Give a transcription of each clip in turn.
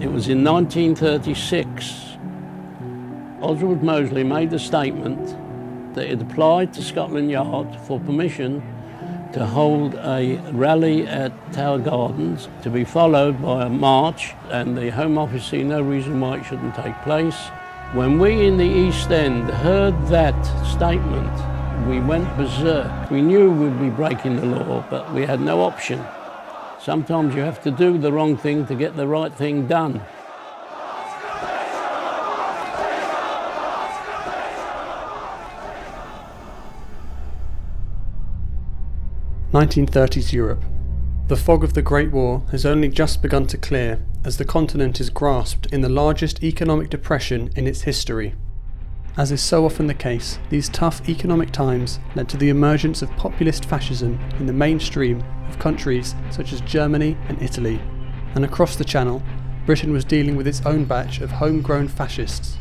It was in 1936. Oswald Mosley made the statement that it applied to Scotland Yard for permission to hold a rally at Tower Gardens to be followed by a march, and the Home Office see no reason why it shouldn't take place. When we in the East End heard that statement, we went berserk. We knew we'd be breaking the law, but we had no option. Sometimes you have to do the wrong thing to get the right thing done. 1930s Europe. The fog of the Great War has only just begun to clear as the continent is grasped in the largest economic depression in its history. As is so often the case, these tough economic times led to the emergence of populist fascism in the mainstream of countries such as Germany and Italy. And across the Channel, Britain was dealing with its own batch of homegrown fascists.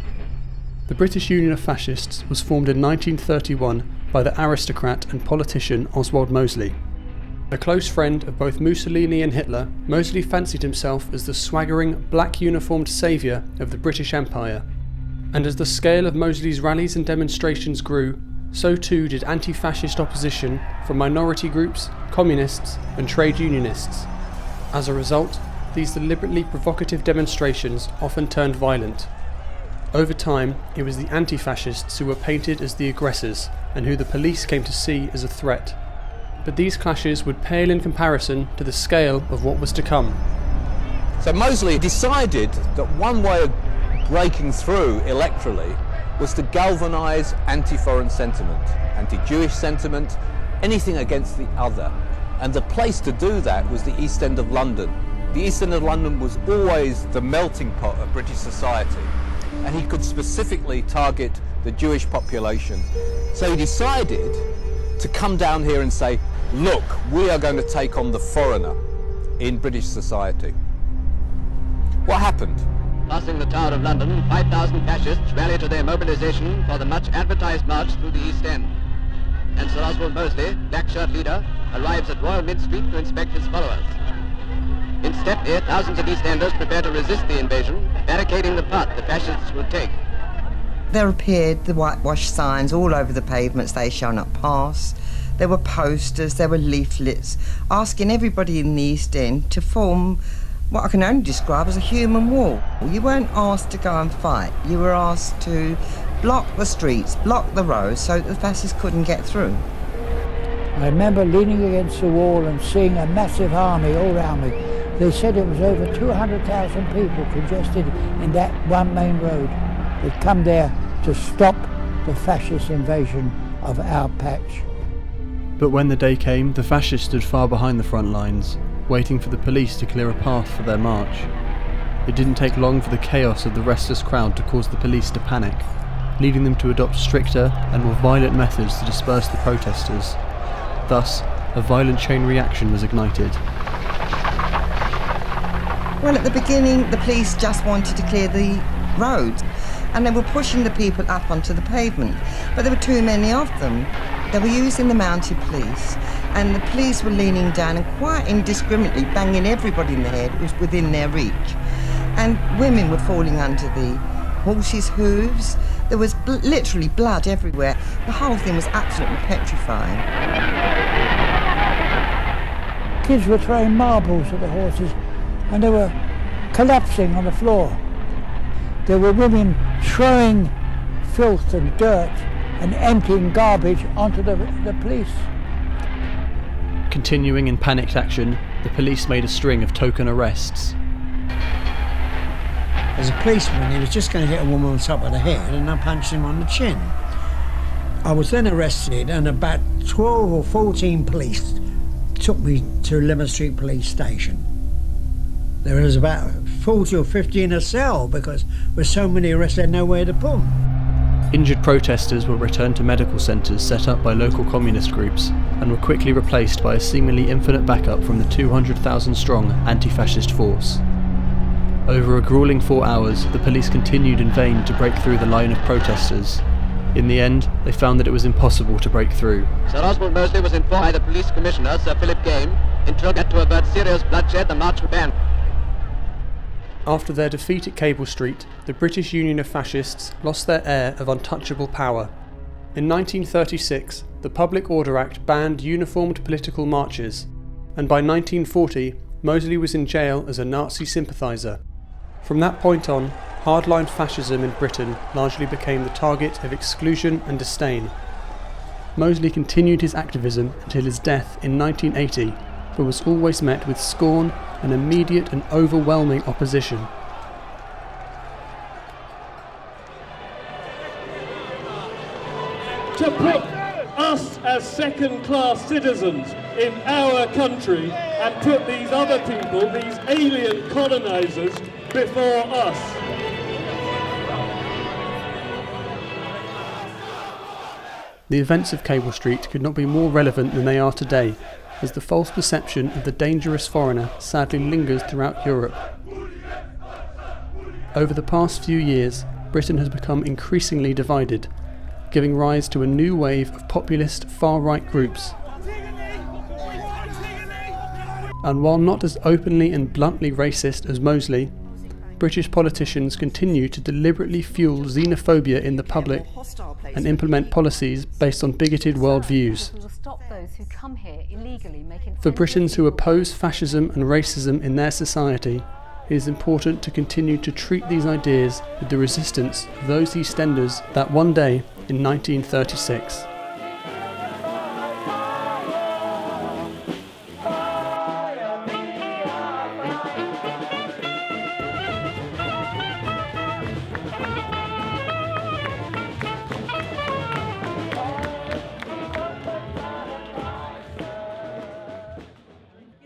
The British Union of Fascists was formed in 1931 by the aristocrat and politician Oswald Mosley. A close friend of both Mussolini and Hitler, Mosley fancied himself as the swaggering, black-uniformed saviour of the British Empire. And as the scale of Mosley's rallies and demonstrations grew, so too did anti-fascist opposition from minority groups, communists and trade unionists. As a result, these deliberately provocative demonstrations often turned violent. Over time, it was the anti-fascists who were painted as the aggressors and who the police came to see as a threat. But these clashes would pale in comparison to the scale of what was to come. So Mosley decided that one way of breaking through electorally was to galvanise anti-foreign sentiment, anti-Jewish sentiment, anything against the other. And the place to do that was the East End of London. The East End of London was always the melting pot of British society, and he could specifically target the Jewish population. So he decided to come down here and say, look, we are going to take on the foreigner in British society. What happened? Passing the Tower of London, 5,000 fascists rally to their mobilisation for the much advertised march through the East End. And Sir Oswald Mosley, black shirt leader, arrives at Royal Mint Street to inspect his followers. In step here, thousands of East Enders prepare to resist the invasion, barricading the path the fascists would take. There appeared the whitewashed signs all over the pavements, they shall not pass. There were posters, there were leaflets, asking everybody in the East End to form what I can only describe as a human wall. You weren't asked to go and fight, you were asked to block the streets, block the roads so that the fascists couldn't get through. I remember leaning against the wall and seeing a massive army all around me. They said it was over 200,000 people congested in that one main road. They'd come there to stop the fascist invasion of our patch. But when the day came, the fascists stood far behind the front lines, waiting for the police to clear a path for their march. It didn't take long for the chaos of the restless crowd to cause the police to panic, leading them to adopt stricter and more violent methods to disperse the protesters. Thus, a violent chain reaction was ignited. Well, at the beginning, the police just wanted to clear the roads, and they were pushing the people up onto the pavement, but there were too many of them. They were using the mounted police, and the police were leaning down and quite indiscriminately banging everybody in the head who was within their reach. And women were falling under the horses' hooves. There was literally blood everywhere. The whole thing was absolutely petrifying. Kids were throwing marbles at the horses and they were collapsing on the floor. There were women throwing filth and dirt and emptying garbage onto the police. Continuing in panicked action, the police made a string of token arrests. As a policeman, he was just going to hit a woman on top of the head and I punched him on the chin. I was then arrested and about 12 or 14 police took me to Lemon Street Police Station. There was about 40 or 50 in a cell because with so many arrests they had nowhere to put them. Injured protesters were returned to medical centres set up by local communist groups and were quickly replaced by a seemingly infinite backup from the 200,000 strong anti-fascist force. Over a gruelling 4 hours, the police continued in vain to break through the line of protesters. In the end, they found that it was impossible to break through. Sir Oswald Mosley was informed by the police commissioner, Sir Philip Game, in order to avert serious bloodshed, the march would ban. After their defeat at Cable Street, the British Union of Fascists lost their air of untouchable power. In 1936, the Public Order Act banned uniformed political marches, and by 1940, Mosley was in jail as a Nazi sympathiser. From that point on, hardline fascism in Britain largely became the target of exclusion and disdain. Mosley continued his activism until his death in 1980, but was always met with scorn and immediate and overwhelming opposition. To put us as second-class citizens in our country and put these other people, these alien colonisers, before us. The events of Cable Street could not be more relevant than they are today, as the false perception of the dangerous foreigner sadly lingers throughout Europe. Over the past few years, Britain has become increasingly divided, giving rise to a new wave of populist far-right groups. And while not as openly and bluntly racist as Mosley, British politicians continue to deliberately fuel xenophobia in the public and implement policies based on bigoted worldviews. For Britons who oppose fascism and racism in their society, it is important to continue to treat these ideas with the resistance of those EastEnders that one day in 1936